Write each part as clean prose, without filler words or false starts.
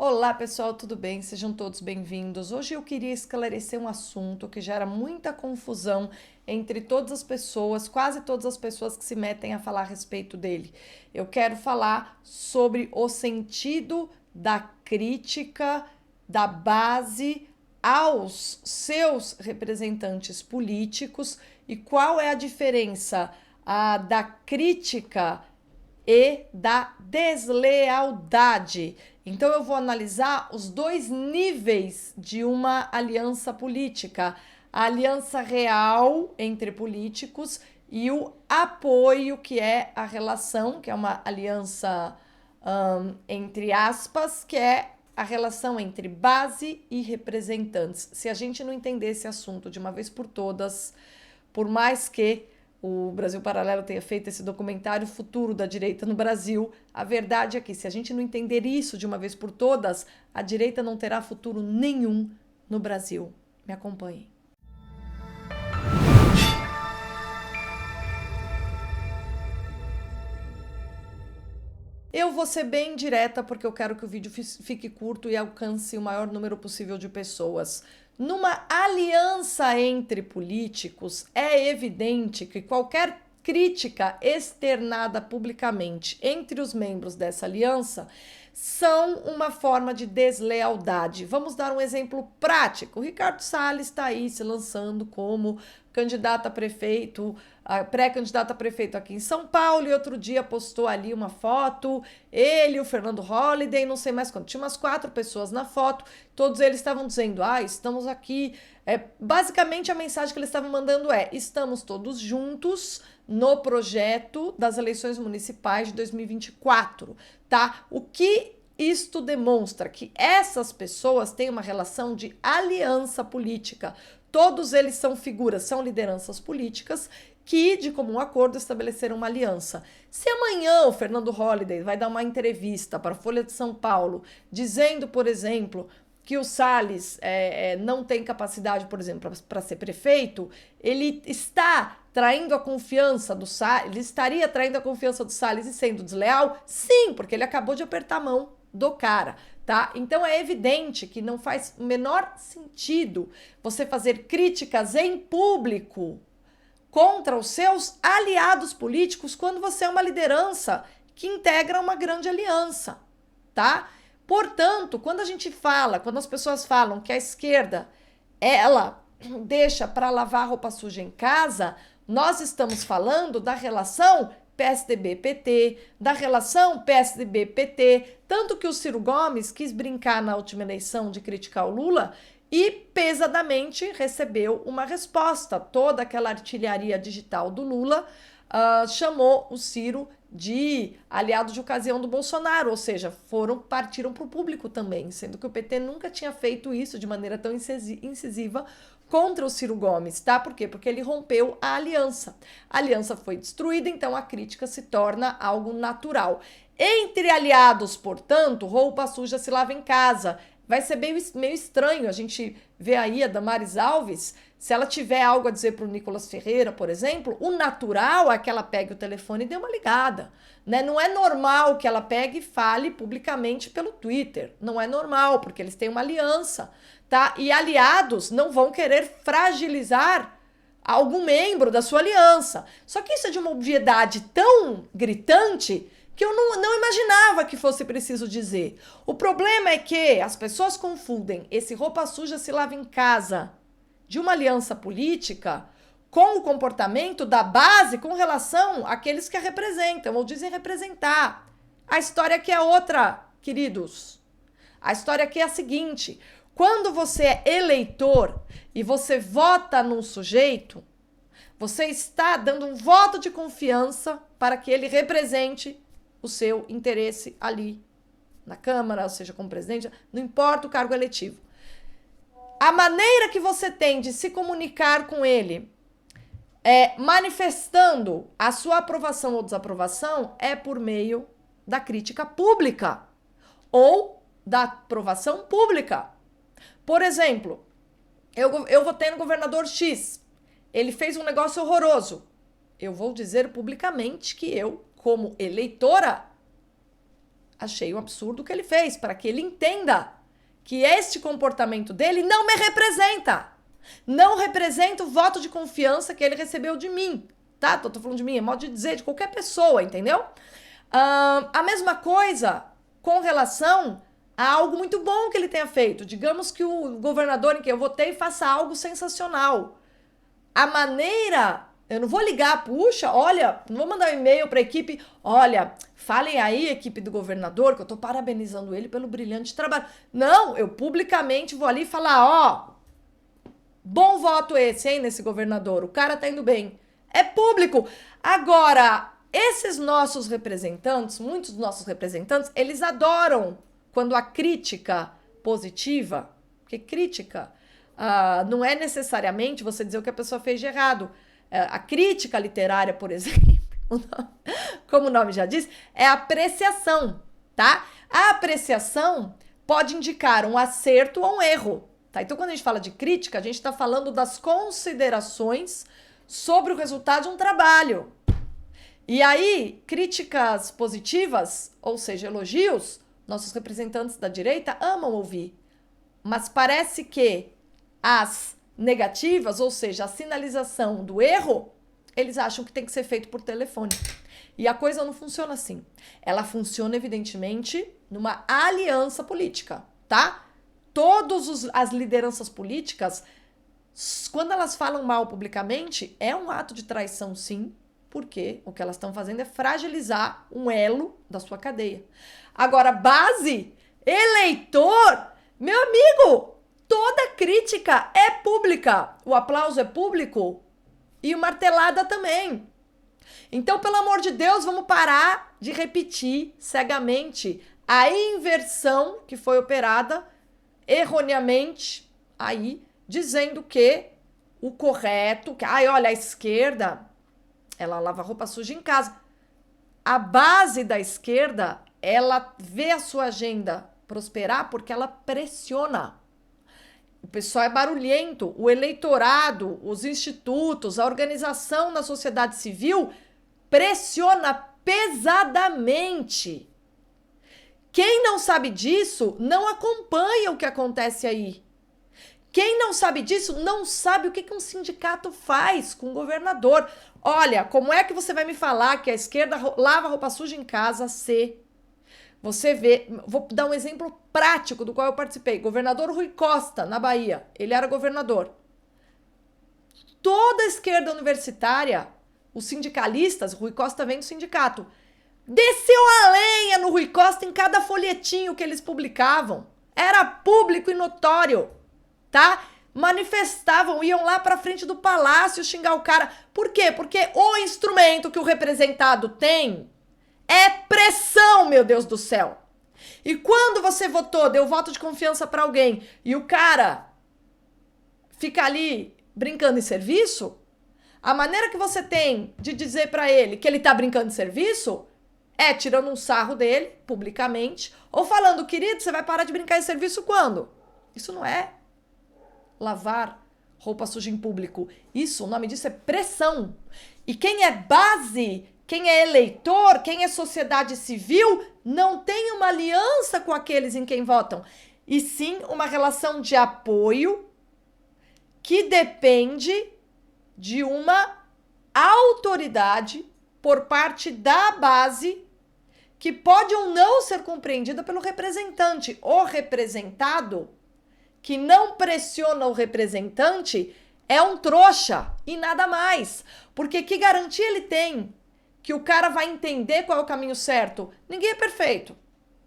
Olá pessoal, tudo bem? Sejam todos bem-vindos. Hoje eu queria esclarecer um assunto que gera muita confusão entre todas as pessoas, quase todas as pessoas que se metem a falar a respeito dele. Eu quero falar sobre o sentido da crítica da base aos seus representantes políticos e qual é a diferença da crítica e da deslealdade. Então eu vou analisar os dois níveis de uma aliança política: a aliança real entre políticos e o apoio, que é a relação, que é uma aliança entre aspas, que é a relação entre base e representantes. Se a gente não entender esse assunto de uma vez por todas, por mais que o Brasil Paralelo tenha feito esse documentário Futuro da Direita no Brasil, a verdade é que se a gente não entender isso de uma vez por todas, a direita não terá futuro nenhum no Brasil. Me acompanhem. Eu vou ser bem direta porque eu quero que o vídeo fique curto e alcance o maior número possível de pessoas. Numa aliança entre políticos, é evidente que qualquer crítica externada publicamente entre os membros dessa aliança são uma forma de deslealdade. Vamos dar um exemplo prático. O Ricardo Salles está aí se lançando como candidato a prefeito, pré-candidato a prefeito aqui em São Paulo, e outro dia postou ali uma foto, ele, o Fernando Holliday, não sei mais quanto, tinha umas 4 pessoas na foto, todos eles estavam dizendo, estamos aqui, basicamente a mensagem que eles estavam mandando é, estamos todos juntos no projeto das eleições municipais de 2024, tá? O que isto demonstra? Que essas pessoas têm uma relação de aliança política. Todos eles são figuras, são lideranças políticas que, de comum acordo, estabeleceram uma aliança. Se amanhã o Fernando Holliday vai dar uma entrevista para a Folha de São Paulo, dizendo, por exemplo, que o Salles não tem capacidade, por exemplo, para ser prefeito, ele está traindo a confiança do Salles, ele estaria traindo a confiança do Salles e sendo desleal? Sim, porque ele acabou de apertar a mão do cara, tá? Então é evidente que não faz o menor sentido você fazer críticas em público contra os seus aliados políticos quando você é uma liderança que integra uma grande aliança, tá? Portanto, quando as pessoas falam que a esquerda, ela deixa para lavar roupa suja em casa, nós estamos falando da relação PSDB-PT, da relação PSDB-PT, tanto que o Ciro Gomes quis brincar na última eleição de criticar o Lula e pesadamente recebeu uma resposta. Toda aquela artilharia digital do Lula chamou o Ciro de aliado de ocasião do Bolsonaro, ou seja, partiram para o público também, sendo que o PT nunca tinha feito isso de maneira tão incisiva contra o Ciro Gomes, tá? Por quê? Porque ele rompeu a aliança. A aliança foi destruída, então a crítica se torna algo natural. Entre aliados, portanto, roupa suja se lava em casa. Vai ser meio estranho a gente ver aí a Damares Alves, se ela tiver algo a dizer para o Nicolas Ferreira, por exemplo, o natural é que ela pegue o telefone e dê uma ligada, né? Não é normal que ela pegue e fale publicamente pelo Twitter, não é normal, porque eles têm uma aliança, tá? E aliados não vão querer fragilizar algum membro da sua aliança. Só que isso é de uma obviedade tão gritante que eu não imaginava que fosse preciso dizer. O problema é que as pessoas confundem esse roupa suja se lava em casa de uma aliança política com o comportamento da base com relação àqueles que a representam ou dizem representar. A história aqui é outra, queridos. A história aqui é a seguinte: quando você é eleitor e você vota num sujeito, você está dando um voto de confiança para que ele represente o seu interesse ali na Câmara, ou seja, como presidente, não importa o cargo eletivo. A maneira que você tem de se comunicar com ele, manifestando a sua aprovação ou desaprovação, é por meio da crítica pública ou da aprovação pública. Por exemplo, eu votei no governador X, ele fez um negócio horroroso. Eu vou dizer publicamente que eu, como eleitora, achei um absurdo o que ele fez, para que ele entenda que este comportamento dele não me representa. Não representa o voto de confiança que ele recebeu de mim, tá? Tô falando de mim, é modo de dizer, de qualquer pessoa, entendeu? A mesma coisa com relação a algo muito bom que ele tenha feito. Digamos que o governador em que eu votei faça algo sensacional. A maneira... Eu não vou ligar, puxa, olha, não vou mandar um e-mail para a equipe, olha, falem aí, equipe do governador, que eu tô parabenizando ele pelo brilhante trabalho. Não, eu publicamente vou ali falar, ó, bom voto esse, hein, nesse governador, o cara tá indo bem. É público. Agora, esses nossos representantes, muitos dos nossos representantes, eles adoram quando a crítica positiva, porque crítica não é necessariamente você dizer o que a pessoa fez de errado. A crítica literária, por exemplo, como o nome já diz, é apreciação, tá? A apreciação pode indicar um acerto ou um erro, tá? Então, quando a gente fala de crítica, a gente está falando das considerações sobre o resultado de um trabalho. E aí, críticas positivas, ou seja, elogios, nossos representantes da direita amam ouvir. Mas parece que as negativas, ou seja, a sinalização do erro, eles acham que tem que ser feito por telefone. E a coisa não funciona assim. Ela funciona, evidentemente, numa aliança política, tá? Todas as lideranças políticas, quando elas falam mal publicamente, é um ato de traição, sim, porque o que elas estão fazendo é fragilizar um elo da sua cadeia. Agora, base, eleitor, meu amigo, toda crítica é pública, o aplauso é público e o martelada também. Então, pelo amor de Deus, vamos parar de repetir cegamente a inversão que foi operada erroneamente aí, dizendo que o correto, que, olha, a esquerda, ela lava roupa suja em casa. A base da esquerda, ela vê a sua agenda prosperar porque ela pressiona. O pessoal é barulhento, o eleitorado, os institutos, a organização da sociedade civil pressiona pesadamente. Quem não sabe disso não acompanha o que acontece aí. Quem não sabe disso não sabe o que um sindicato faz com o governador. Olha, como é que você vai me falar que a esquerda lava roupa suja em casa se... Você vê, vou dar um exemplo prático do qual eu participei. Governador Rui Costa, na Bahia. Ele era governador. Toda a esquerda universitária, os sindicalistas, Rui Costa vem do sindicato, desceu a lenha no Rui Costa em cada folhetinho que eles publicavam. Era público e notório, tá? Manifestavam, iam lá pra frente do palácio xingar o cara. Por quê? Porque o instrumento que o representado tem é pressão, meu Deus do céu. E quando você votou, deu voto de confiança para alguém e o cara fica ali brincando em serviço, a maneira que você tem de dizer para ele que ele tá brincando de serviço é tirando um sarro dele, publicamente, ou falando, querido, você vai parar de brincar em serviço quando? Isso não é lavar roupa suja em público. Isso, o nome disso é pressão. E quem é base... Quem é eleitor, quem é sociedade civil, não tem uma aliança com aqueles em quem votam, e sim uma relação de apoio que depende de uma autoridade por parte da base que pode ou não ser compreendida pelo representante. O representado que não pressiona o representante é um trouxa e nada mais, porque que garantia ele tem que o cara vai entender qual é o caminho certo? Ninguém é perfeito,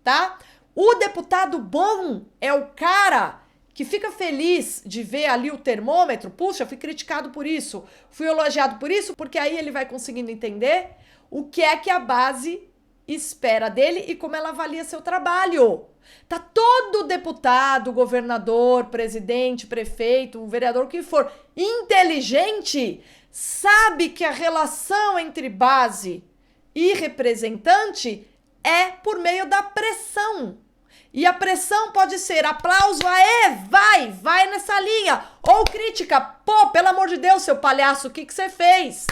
tá? O deputado bom é o cara que fica feliz de ver ali o termômetro. Puxa, fui criticado por isso, fui elogiado por isso, porque aí ele vai conseguindo entender o que é que a base espera dele e como ela avalia seu trabalho. Tá todo deputado, governador, presidente, prefeito, vereador, o que for, inteligente, sabe que a relação entre base e representante é por meio da pressão. E a pressão pode ser aplauso, aê, vai nessa linha. Ou crítica, pô, pelo amor de Deus, seu palhaço, o que você fez?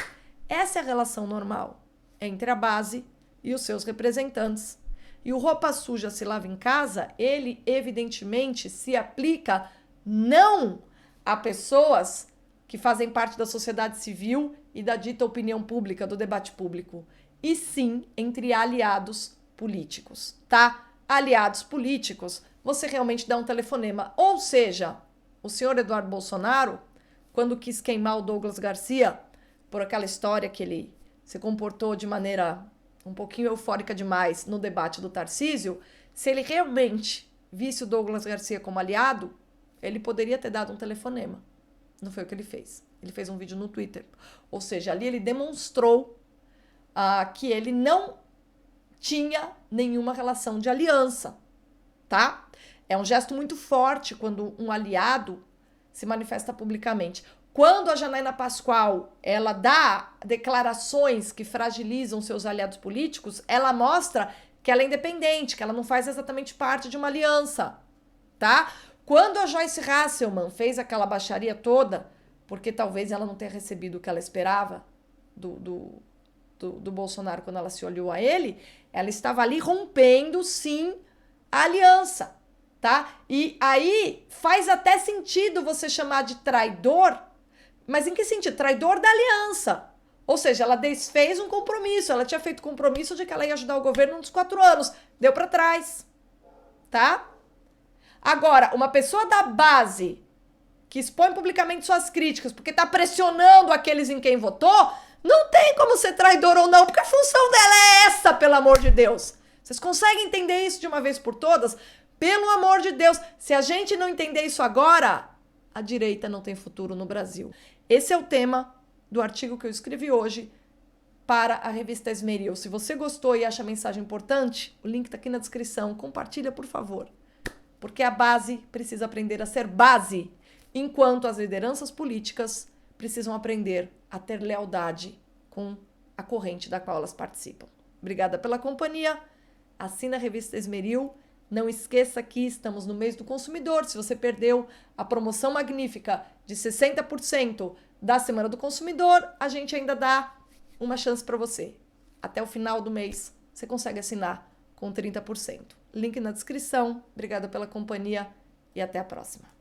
Essa é a relação normal entre a base e os seus representantes. E o roupa suja se lava em casa, ele evidentemente se aplica não a pessoas que fazem parte da sociedade civil e da dita opinião pública, do debate público, e sim entre aliados políticos, tá? Aliados políticos, você realmente dá um telefonema. Ou seja, o senhor Eduardo Bolsonaro, quando quis queimar o Douglas Garcia, por aquela história que ele se comportou de maneira um pouquinho eufórica demais no debate do Tarcísio, se ele realmente visse o Douglas Garcia como aliado, ele poderia ter dado um telefonema. Não foi o que ele fez. Ele fez um vídeo no Twitter. Ou seja, ali ele demonstrou que ele não tinha nenhuma relação de aliança, tá? É um gesto muito forte quando um aliado se manifesta publicamente. Quando a Janaína Pascoal, ela dá declarações que fragilizam seus aliados políticos, ela mostra que ela é independente, que ela não faz exatamente parte de uma aliança, tá? Quando a Joyce Hasselman fez aquela baixaria toda, porque talvez ela não tenha recebido o que ela esperava do Bolsonaro quando ela se olhou a ele, ela estava ali rompendo, sim, a aliança, tá? E aí faz até sentido você chamar de traidor, mas em que sentido? Traidor da aliança. Ou seja, ela desfez um compromisso, ela tinha feito compromisso de que ela ia ajudar o governo nos 4 anos, deu para trás, tá? Agora, uma pessoa da base que expõe publicamente suas críticas porque tá pressionando aqueles em quem votou, não tem como ser traidor ou não, porque a função dela é essa, pelo amor de Deus. Vocês conseguem entender isso de uma vez por todas? Pelo amor de Deus, se a gente não entender isso agora, a direita não tem futuro no Brasil. Esse é o tema do artigo que eu escrevi hoje para a revista Esmeril. Se você gostou e acha a mensagem importante, o link está aqui na descrição. Compartilha, por favor. Porque a base precisa aprender a ser base, enquanto as lideranças políticas precisam aprender a ter lealdade com a corrente da qual elas participam. Obrigada pela companhia. Assina a revista Esmeril. Não esqueça que estamos no mês do consumidor. Se você perdeu a promoção magnífica de 60% da Semana do Consumidor, a gente ainda dá uma chance para você. Até o final do mês, você consegue assinar com 30%. Link na descrição. Obrigada pela companhia e até a próxima.